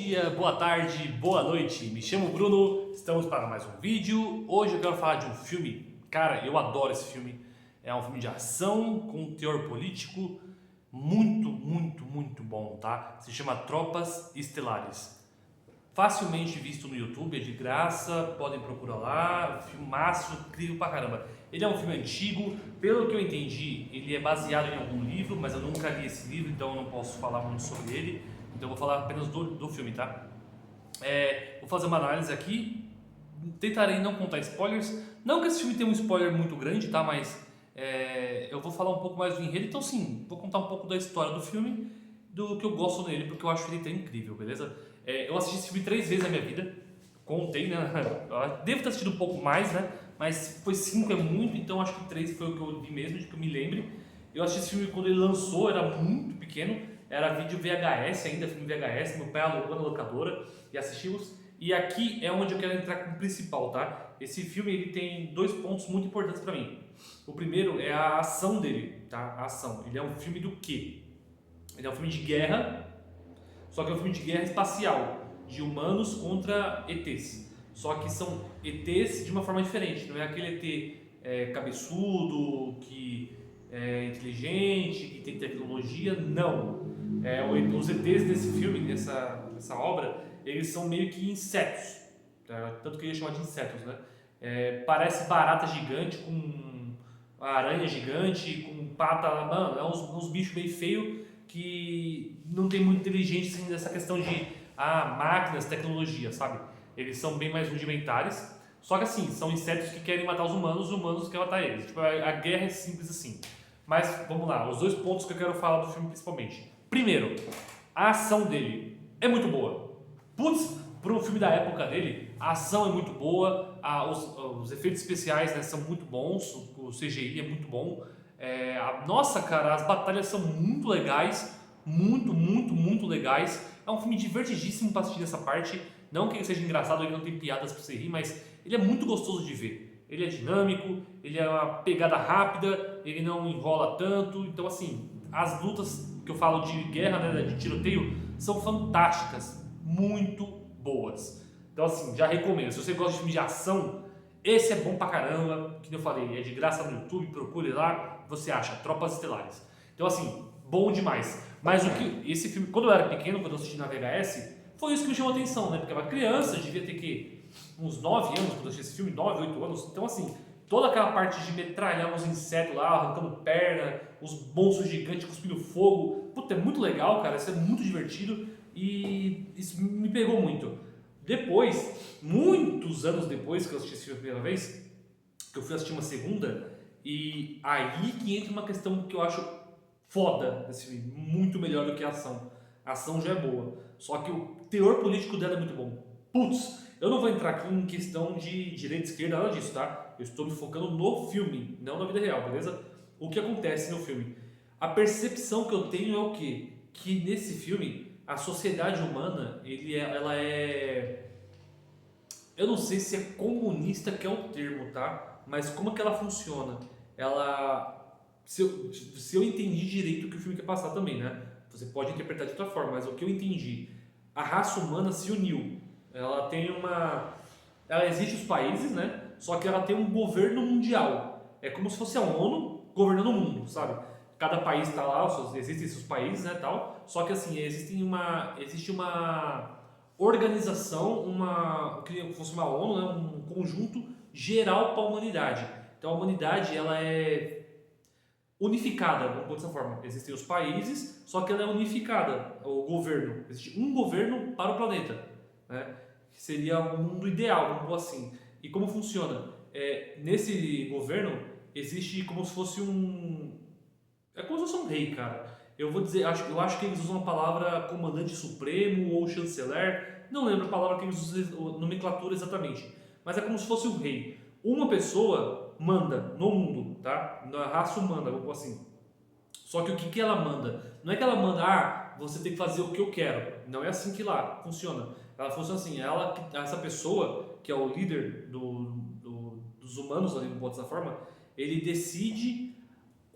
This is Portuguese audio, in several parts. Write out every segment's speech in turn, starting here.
dia, boa tarde, boa noite. Me chamo Bruno, estamos para mais um vídeo. Hoje eu quero falar de um filme, cara, eu adoro esse filme. É um filme de ação com um teor político muito bom, tá? Se chama Tropas Estelares. Facilmente visto no YouTube, é de graça, podem procurar lá, filmaço, incrível pra caramba. Ele é um filme antigo, pelo que eu entendi, ele é baseado em algum livro, mas eu nunca li esse livro, então eu não posso falar muito sobre ele, então eu vou falar apenas do filme, tá? Vou fazer uma análise aqui, tentarei não contar spoilers, não que esse filme tenha um spoiler muito grande, tá? Mas eu vou falar um pouco mais do enredo, então sim, vou contar um pouco da história do filme, do que eu gosto nele, porque eu acho ele tão incrível, beleza? Eu assisti esse filme 3 vezes na minha vida, contei, né? Eu devo ter assistido um pouco mais, né? Mas foi 5 é muito, então acho que 3 foi o que eu vi mesmo, de que eu me lembre. Eu assisti esse filme quando ele lançou, era muito pequeno, era vídeo VHS ainda, filme VHS, meu pai alugou na locadora e assistimos. E aqui é onde eu quero entrar com o principal, tá? Esse filme ele tem 2 pontos muito importantes pra mim. O primeiro é a ação dele, tá? A ação. Ele é um filme do quê? Ele é um filme de guerra, só que é um filme de guerra espacial, de humanos contra ETs. Só que são ETs de uma forma diferente, não é aquele ET cabeçudo, que é inteligente, que tem tecnologia, não. Os ETs desse filme, dessa obra, eles são meio que insetos, tá? Tanto que ele é chamado de insetos, né? Parece barata gigante com aranha gigante, com pata, mano, uns bichos meio feios que não tem muita inteligência assim, nessa questão de máquinas, tecnologia, sabe? Eles são bem mais rudimentares, só que assim, são insetos que querem matar os humanos querem matar eles. Tipo, a guerra é simples assim. Mas vamos lá, os 2 pontos que eu quero falar do filme principalmente. Primeiro, a ação dele é muito boa. Putz, para um filme da época dele, a ação é muito boa, os efeitos especiais, né, são muito bons, o CGI é muito bom. Nossa, cara, as batalhas são muito legais, muito legais. É um filme divertidíssimo para assistir nessa parte. Não que ele seja engraçado, ele não tem piadas para você rir, mas ele é muito gostoso de ver. Ele é dinâmico, ele é uma pegada rápida, ele não enrola tanto. Então, assim, as lutas que eu falo de guerra, né, de tiroteio, são fantásticas, muito boas. Então, assim, já recomendo. Se você gosta de filme de ação, esse é bom pra caramba. Como eu falei, é de graça no YouTube, procure lá, você acha Tropas Estelares. Então, assim, bom demais. Mas esse filme, quando eu era pequeno, quando eu assisti na VHS, foi isso que me chamou a atenção, né? Porque eu era criança, devia ter que uns 9 anos quando eu assisti esse filme, 9, 8 anos. Então, assim, toda aquela parte de metralhar uns insetos lá, arrancando perna, os monstros gigantes cuspindo fogo. Puta, é muito legal, cara. Isso é muito divertido e isso me pegou muito. Depois, muitos anos depois que eu assisti esse filme a primeira vez, que eu fui assistir uma segunda, e aí que entra uma questão que eu acho foda desse filme, muito melhor do que a ação. A ação já é boa, só que o teor político dela é muito bom. Putz, eu não vou entrar aqui em questão de direita e esquerda, nada disso, tá? Eu estou me focando no filme, não na vida real, beleza? O que acontece no filme? A percepção que eu tenho é o quê? Que nesse filme, a sociedade humana, ela é... Eu não sei se é comunista que é o termo, tá? Mas como é que ela funciona? Se eu entendi direito o que o filme quer passar também, né? Você pode interpretar de outra forma, mas o que eu entendi, a raça humana se uniu. Ela existe os países, né? Só que ela tem um governo mundial. É como se fosse a ONU governando o mundo, sabe? Cada país está lá, existem esses países, né, tal. Só que assim, existe uma organização, que fosse uma ONU, né, um conjunto geral para a humanidade. Então a humanidade ela é unificada, vamos pôr dessa forma. Existem os países, só que ela é unificada, o governo. Existe um governo para o planeta, né? Que seria o mundo ideal, vamos pôr assim. E como funciona? Nesse governo existe como se fosse é como se fosse um rei, cara. Eu vou dizer, eu acho que eles usam a palavra comandante supremo ou chanceler. Não lembro a palavra que eles usam, a nomenclatura exatamente. Mas é como se fosse um rei. Uma pessoa manda no mundo, tá? Na raça humana, vamos pôr assim. Só que o que ela manda? Não é que ela manda, você tem que fazer o que eu quero. Não é assim que lá funciona. Ela funciona assim, essa pessoa, que é o líder dos humanos, vamos pôr dessa forma, ele decide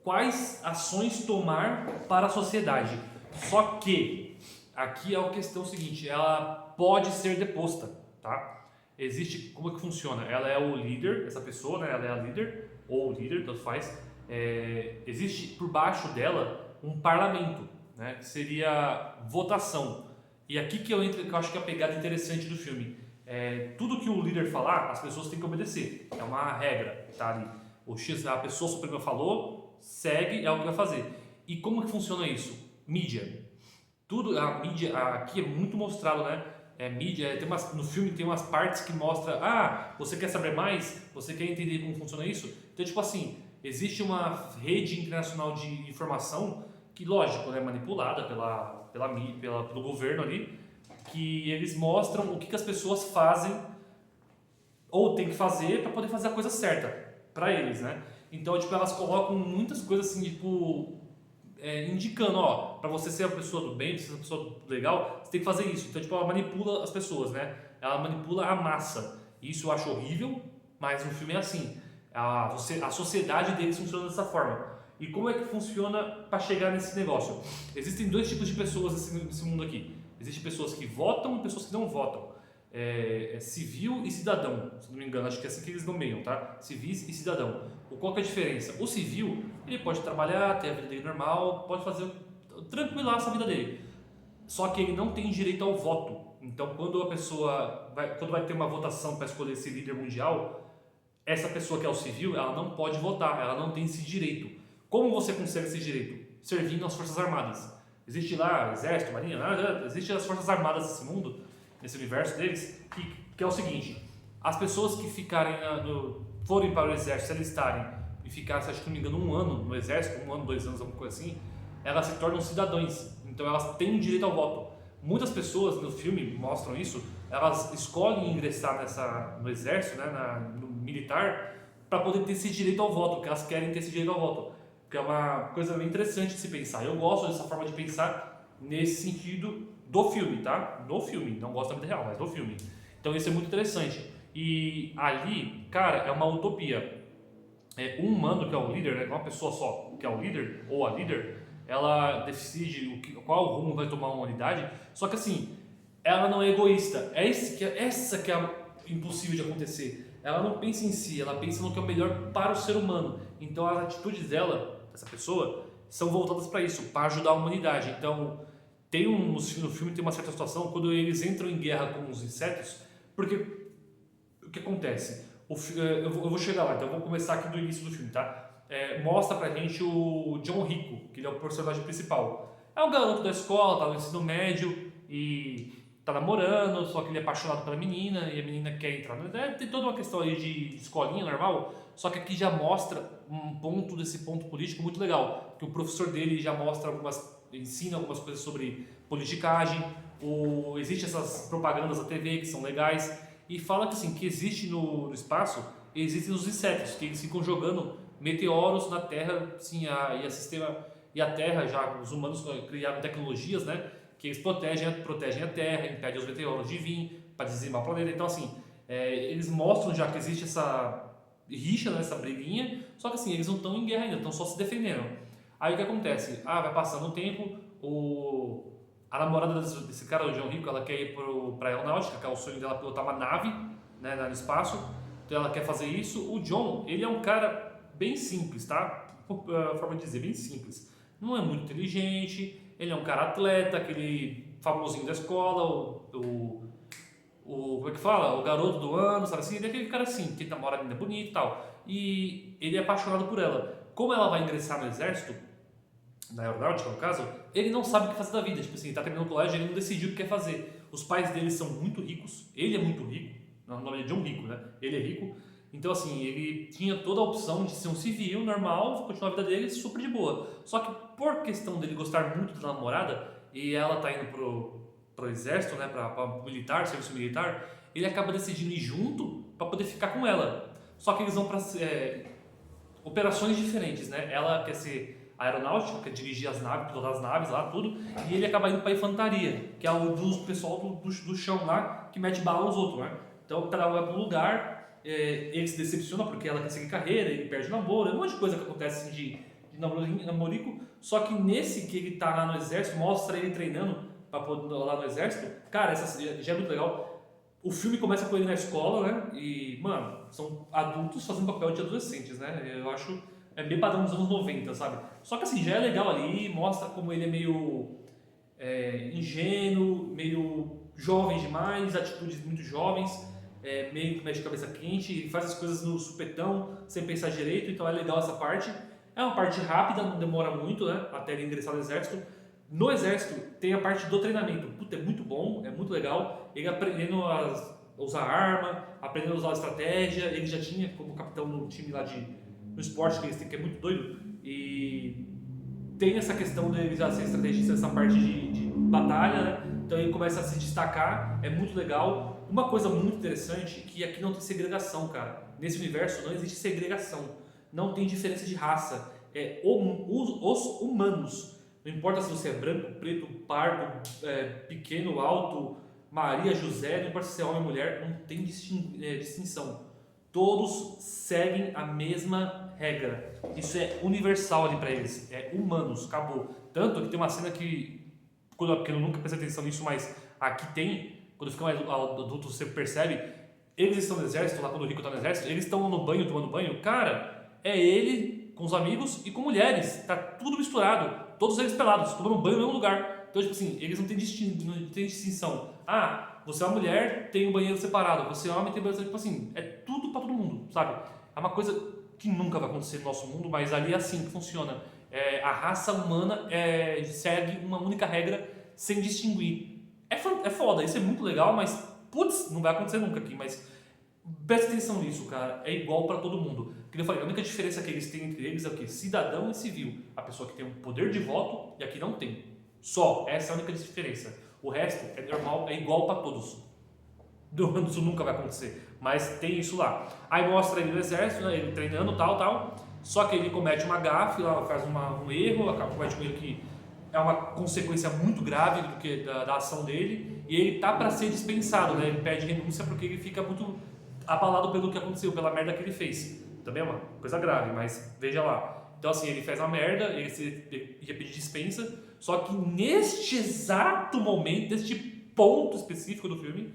quais ações tomar para a sociedade. Só que aqui é a questão seguinte, ela pode ser deposta, tá? Existe, como é que funciona? Ela é o líder, essa pessoa, né? Ela é a líder, ou o líder, tanto faz. Existe por baixo dela um parlamento, né? Que seria votação. E aqui que eu entro, que eu acho que é a pegada interessante do filme. Tudo que o líder falar, as pessoas têm que obedecer. É uma regra, tá ali. A pessoa suprema falou, segue, é o que vai fazer. E como que funciona isso? Mídia. Tudo, a mídia aqui é muito mostrado, né? Mídia, no filme tem umas partes que mostra, você quer saber mais? Você quer entender como funciona isso? Então, tipo assim, existe uma rede internacional de informação que, lógico, é manipulada pelo governo ali, que eles mostram o que as pessoas fazem ou tem que fazer para poder fazer a coisa certa para eles, né? Então, tipo, elas colocam muitas coisas assim, tipo, indicando, para você ser a pessoa do bem, ser uma pessoa legal, você tem que fazer isso. Então, tipo, ela manipula as pessoas, né? Ela manipula a massa. Isso eu acho horrível, mas no filme é assim. A sociedade deles funciona dessa forma. E como é que funciona para chegar nesse negócio? Existem dois tipos de pessoas nesse mundo aqui. Existem pessoas que votam e pessoas que não votam. Civil e cidadão, se não me engano, acho que é assim que eles nomeiam, tá? Civis e cidadão. Qual que é a diferença? O civil, ele pode trabalhar, ter a vida dele normal, pode fazer tranquilaço a vida dele. Só que ele não tem direito ao voto. Então, quando vai ter uma votação para escolher esse líder mundial, essa pessoa que é o civil, ela não pode votar, ela não tem esse direito. Como você consegue esse direito? Servindo nas Forças Armadas. Existe lá exército, marinha, existe as Forças Armadas desse mundo, nesse universo deles, que é o seguinte: as pessoas que forem para o exército, se alistarem e ficar, se não me engano, 1 ano no exército, 1 ano, 2 anos, alguma coisa assim, elas se tornam cidadãos, então elas têm direito ao voto. Muitas pessoas no filme mostram isso, elas escolhem ingressar no exército, né, no militar, para poder ter esse direito ao voto, porque elas querem ter esse direito ao voto, que é uma coisa bem interessante de se pensar. Eu gosto dessa forma de pensar nesse sentido do filme, tá? No filme, não gosto da vida real, mas do filme. Então isso é muito interessante. E ali, cara, é uma utopia. Um humano que é o líder, né, uma pessoa só que é o líder, ou a líder, ela decide qual rumo vai tomar uma unidade, só que assim, ela não é egoísta. Essa que é impossível de acontecer. Ela não pensa em si, ela pensa no que é o melhor para o ser humano. Então as atitudes dela, dessa pessoa, são voltadas para isso, para ajudar a humanidade. Então, no filme tem uma certa situação quando eles entram em guerra com os insetos, porque o que acontece? Eu vou chegar lá, então eu vou começar aqui do início do filme, tá? Mostra pra gente o John Rico, que ele é o personagem principal. É um garoto da escola, tá no ensino médio e tá namorando, só que ele é apaixonado pela menina e a menina quer entrar. Tem toda uma questão aí de escolinha normal, só que aqui já mostra desse ponto político muito legal, que o professor dele já ensina algumas coisas sobre politicagem, existe essas propagandas da TV que são legais, e fala que assim, que existe no espaço, existem os insetos, que eles ficam jogando meteoros na Terra, assim, e a Terra, já os humanos criaram tecnologias, né, que eles protegem a Terra, impedem os meteoros de vir para dizimar o planeta. Então assim, eles mostram já que existe essa rixa, né, essa briguinha, só que assim, eles não estão em guerra ainda, estão só se defendendo. Aí o que acontece? Vai passando o tempo, a namorada desse cara, o João Rico, ela quer ir para a aeronáutica, que é o sonho dela pilotar uma nave, né, no espaço, então ela quer fazer isso. O John, ele é um cara bem simples, tá? Forma de dizer, bem simples. Não é muito inteligente, ele é um cara atleta, aquele famosinho da escola, como é que fala? O garoto do ano, sabe assim? Ele é aquele cara assim, que namora a menina bonita e tal. E ele é apaixonado por ela. Como ela vai ingressar no exército, na aeronáutica no caso, ele não sabe o que fazer da vida. Tipo assim, ele tá terminando o colégio, ele não decidiu o que quer fazer. Os pais dele são muito ricos, ele é muito rico, o nome é John Rico, né? Ele é rico. Então assim, ele tinha toda a opção de ser um civil normal, continuar a vida dele super de boa. Só que por questão dele gostar muito da namorada, e ela tá indo pro exército, né, para militar, serviço militar, ele acaba decidindo ir junto para poder ficar com ela. Só que eles vão para operações diferentes, né? Ela quer ser aeronáutica, quer dirigir as naves, pilotar as naves lá, tudo, e ele acaba indo para infantaria, que é o do pessoal do chão lá, que mete bala nos outros, né? Então, cada um vai para um lugar, ele se decepciona porque ela quer seguir carreira, ele perde o namoro, um monte de coisa que acontece assim, de namorico, só que nesse que ele tá lá no exército, mostra ele treinando lá no exército. Cara, essa já é muito legal. O filme começa com ele na escola, né? E, mano, são adultos fazendo papel de adolescentes, né? Eu acho bem padrão dos anos 90, sabe? Só que assim, já é legal ali, mostra como ele é meio ingênuo, meio jovem demais, atitudes muito jovens, meio que mexe de cabeça quente, ele faz as coisas no supetão, sem pensar direito, então é legal essa parte. É uma parte rápida, não demora muito, né? Até ele ingressar no exército. No exército tem a parte do treinamento. Puta, é muito bom, é muito legal. Ele aprendendo a usar arma, aprendendo a usar a estratégia. Ele já tinha como capitão no time lá no esporte que eles têm, que é muito doido. E tem essa questão dele já ser estrategista nessa parte de batalha, né? Então ele começa a se destacar, é muito legal. Uma coisa muito interessante que aqui não tem segregação, cara. Nesse universo não existe segregação. Não tem diferença de raça. Os humanos. Não importa se você é branco, preto, pardo, pequeno, alto, Maria, José, não importa se é homem ou mulher, não tem distinção. Todos seguem a mesma regra. Isso é universal ali pra eles. É humanos, acabou. Tanto que tem uma cena que eu nunca prestei atenção nisso, mas aqui tem, quando fica mais adulto você percebe, eles estão no exército, lá quando o Rico tá no exército, eles estão no banho, tomando banho, cara, é ele com os amigos e com mulheres, tá tudo misturado, todos eles pelados, tomando banho no mesmo lugar. Então, tipo assim, eles não têm distinção. Ah, você é uma mulher, tem um banheiro separado, você é homem, tem um banheiro separado, tipo assim, é tudo pra todo mundo, sabe? É uma coisa que nunca vai acontecer no nosso mundo, mas ali é assim que funciona. A raça humana segue uma única regra sem distinguir. É foda, isso é muito legal, mas putz, não vai acontecer nunca aqui, mas presta atenção nisso, cara, é igual pra todo mundo. Como eu falei, a única diferença que eles têm entre eles é o que? Cidadão e civil. A pessoa que tem um poder de voto e aqui não tem. Só, essa é a única diferença. O resto é normal, é igual pra todos. Isso nunca vai acontecer, mas tem isso lá. Aí mostra ele no exército, né, ele treinando, tal. Só que ele comete uma gafe, lá faz um erro, comete um erro que é uma consequência muito grave do que da ação dele, e ele tá para ser dispensado, né? Ele pede renúncia porque ele fica muito abalado pelo que aconteceu, pela merda que ele fez. Também é uma coisa grave, mas veja lá. Então assim, ele fez uma merda, ele ia pedir dispensa, só que neste exato momento, neste ponto específico do filme,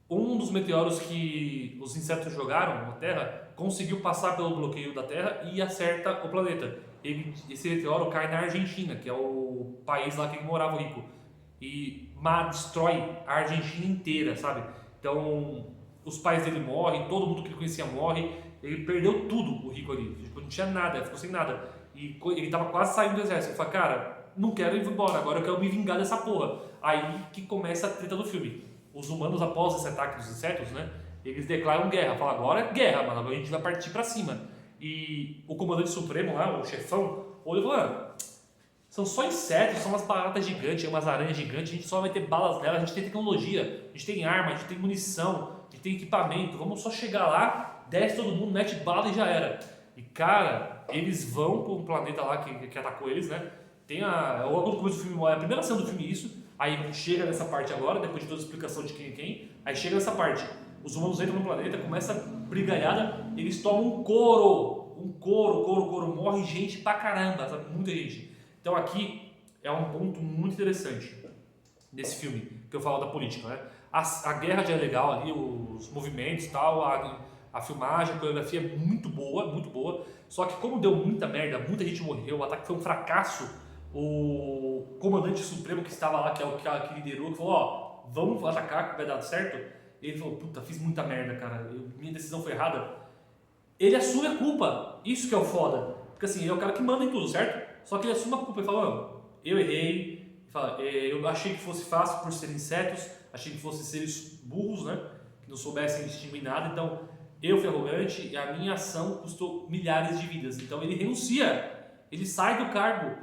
um dos meteoros que os insetos jogaram na Terra conseguiu passar pelo bloqueio da Terra e acerta o planeta. Esse meteoro cai na Argentina, que é o país lá que ele morava, o Rico, e destrói a Argentina inteira, sabe? Então, os pais dele morrem, todo mundo que ele conhecia morre, ele perdeu tudo, o Rico ali, tipo, não tinha nada, ficou sem nada. E ele tava quase saindo do exército, ele falou, cara, não quero ir embora, agora eu quero me vingar dessa porra. Aí que começa a treta do filme. Os humanos, após esse ataque dos insetos, né, eles declaram guerra, falam, agora é guerra, mano, agora a gente vai partir pra cima. E o comandante supremo lá, o chefão, olhou e falou, são só insetos, são umas baratas gigantes, umas aranhas gigantes, a gente só vai ter balas nelas, a gente tem tecnologia, a gente tem arma, a gente tem munição, a gente tem equipamento, vamos só chegar lá, desce todo mundo, mete bala e já era. E cara, eles vão para um planeta lá que atacou eles, né? Tem logo no começo do filme, a primeira cena do filme isso, aí chega nessa parte agora, depois de toda a explicação de quem é quem, aí chega nessa parte, os humanos entram no planeta, começa a brigalhada, eles tomam um couro, morre gente pra caramba, sabe? Muita gente. Então aqui é um ponto muito interessante desse filme, que eu falo da política, né? A guerra já é legal ali, os movimentos e tal, a filmagem, a coreografia é muito boa, só que como deu muita merda, muita gente morreu, o ataque foi um fracasso, o comandante supremo que estava lá, que é o que liderou, que falou, vamos atacar que vai dar certo, ele falou, puta, fiz muita merda, cara, minha decisão foi errada. Ele assume a culpa, isso que é o foda, porque assim, ele é o cara que manda em tudo, certo? Só que ele assume a culpa e fala, eu errei, eu achei que fosse fácil por serem insetos, achei que fossem seres burros, né? Que não soubessem distinguir nada, então eu fui arrogante e a minha ação custou milhares de vidas. Então ele renuncia, ele sai do cargo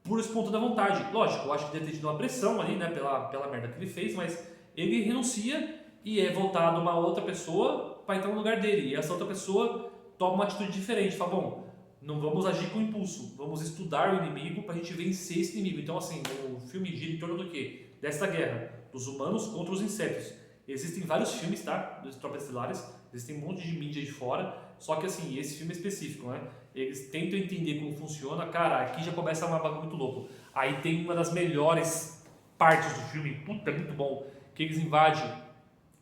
por espontânea vontade. Lógico, eu acho que deve ter tido uma pressão ali, né? Pela merda que ele fez, mas ele renuncia e é voltado uma outra pessoa para entrar no lugar dele. E essa outra pessoa toma uma atitude diferente, fala, bom, não vamos agir com impulso, vamos estudar o inimigo para a gente vencer esse inimigo. Então, assim, o filme gira em torno do quê? Dessa guerra, dos humanos contra os insetos. Existem vários filmes, tá? Dos Tropas Estelares, existem um monte de mídia de fora, só que, assim, esse filme é específico, né? Eles tentam entender como funciona, cara, aqui já começa uma bagulho muito louco. Aí tem uma das melhores partes do filme, puta, é muito bom, que eles invadem.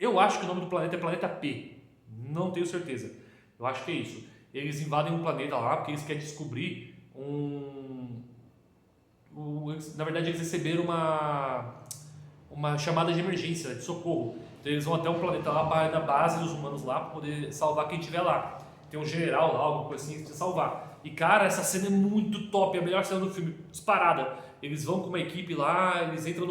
Eu acho que o nome do planeta é Planeta P, não tenho certeza. Eu acho que é isso. Eles invadem um planeta lá porque eles querem descobrir na verdade, eles receberam uma chamada de emergência, de socorro. Então eles vão até um planeta lá para na base dos humanos lá para poder salvar quem estiver lá. Tem um general lá, alguma coisa assim, que precisa salvar. E cara, essa cena é muito top, é a melhor cena do filme, disparada. Eles vão com uma equipe lá, eles entram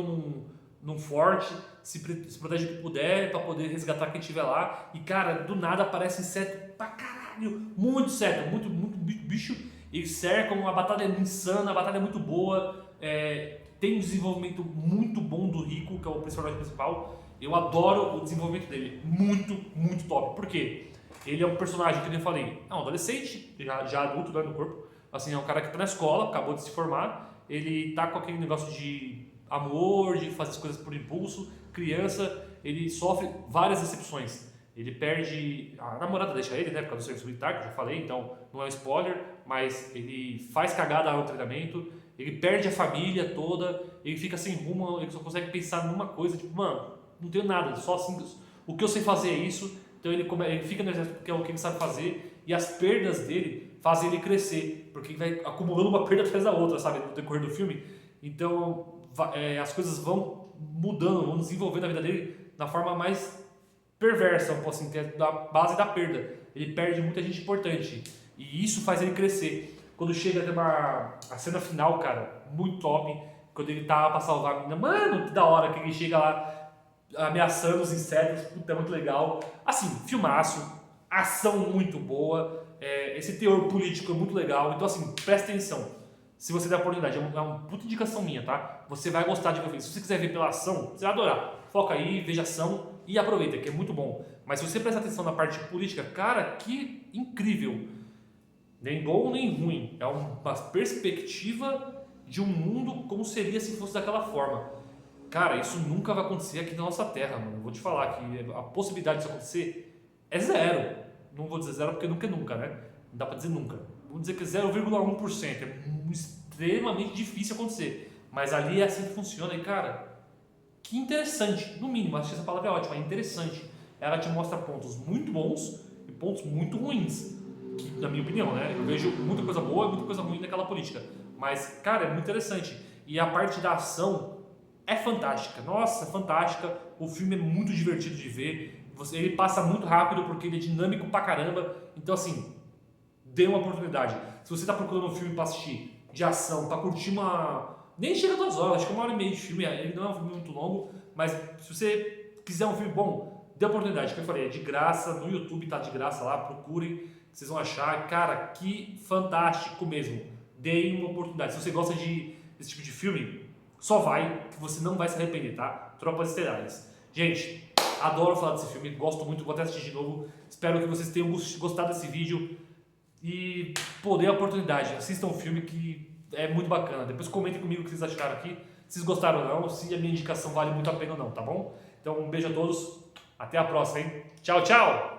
num forte, se protegem o que puder para poder resgatar quem estiver lá. E cara, do nada aparece inseto pra caralho, muito inseto, muito bicho. Eles cercam, a batalha é insana, a batalha é muito boa. Tem um desenvolvimento muito bom do Rico, que é o personagem principal. Eu adoro o desenvolvimento dele, muito top. Por quê? Ele é um personagem, que eu falei, é um adolescente, já adulto, né, no corpo. Assim, é um cara que tá na escola, acabou de se formar. Ele tá com aquele negócio de amor, de fazer as coisas por impulso. Criança, ele sofre várias decepções. Ele perde, a namorada deixa ele, né, por causa do serviço militar, que eu já falei, então não é um spoiler, mas ele faz cagada no treinamento, ele perde a família toda, ele fica sem rumo, ele só consegue pensar numa coisa, tipo, mano, não tenho nada, só assim, o que eu sei fazer é isso. Então ele fica no exército porque é o que ele sabe fazer, e as perdas dele fazem ele crescer, porque ele vai acumulando uma perda atrás da outra, sabe, no decorrer do filme. Então as coisas vão mudando, vão desenvolvendo a vida dele da forma mais perversa, assim, que é da base da perda. Ele perde muita gente importante, e isso faz ele crescer. Quando chega até a cena final, cara, muito top, quando ele tá pra salvar a menina, mano, que da hora que ele chega lá ameaçando os insetos, puta, é muito legal. Assim, filmaço, ação muito boa, esse teor político é muito legal. Então assim, presta atenção, se você der a oportunidade, é uma puta indicação minha, tá? Você vai gostar de ver. Se você quiser ver pela ação, você vai adorar. Foca aí, veja ação e aproveita, que é muito bom. Mas se você prestar atenção na parte política, cara, que incrível. Nem bom nem ruim, é uma perspectiva de um mundo como seria se fosse daquela forma. Cara, isso nunca vai acontecer aqui na nossa terra, mano. Vou te falar que a possibilidade disso acontecer é zero. Não vou dizer zero porque nunca é nunca, né? Não dá pra dizer nunca. Vou dizer que é 0,1%. É extremamente difícil acontecer. Mas ali é assim que funciona. E cara, que interessante. No mínimo, acho que essa palavra é ótima, é interessante. Ela te mostra pontos muito bons e pontos muito ruins. Que, na minha opinião, né? Eu vejo muita coisa boa e muita coisa ruim naquela política. Mas, cara, é muito interessante. E a parte da ação é fantástica. Nossa, é fantástica. O filme é muito divertido de ver. Ele passa muito rápido porque ele é dinâmico pra caramba. Então, assim, dê uma oportunidade. Se você tá procurando um filme pra assistir de ação, pra curtir uma... Nem chega a 2 horas, acho que é 1h30 de filme. Ele não é um filme muito longo, mas se você quiser um filme bom, dê oportunidade. Como eu falei, é de graça. No YouTube tá de graça lá, procurem. Vocês vão achar, cara, que fantástico mesmo. Deem uma oportunidade. Se você gosta desse tipo de filme, só vai, que você não vai se arrepender, tá? Tropas Estelares. Gente, adoro falar desse filme, gosto muito, vou até assistir de novo. Espero que vocês tenham gostado desse vídeo e, pô, dê a oportunidade. Assistam um filme que é muito bacana. Depois comentem comigo o que vocês acharam aqui, se vocês gostaram ou não, se a minha indicação vale muito a pena ou não, tá bom? Então, um beijo a todos, até a próxima, hein? Tchau, tchau!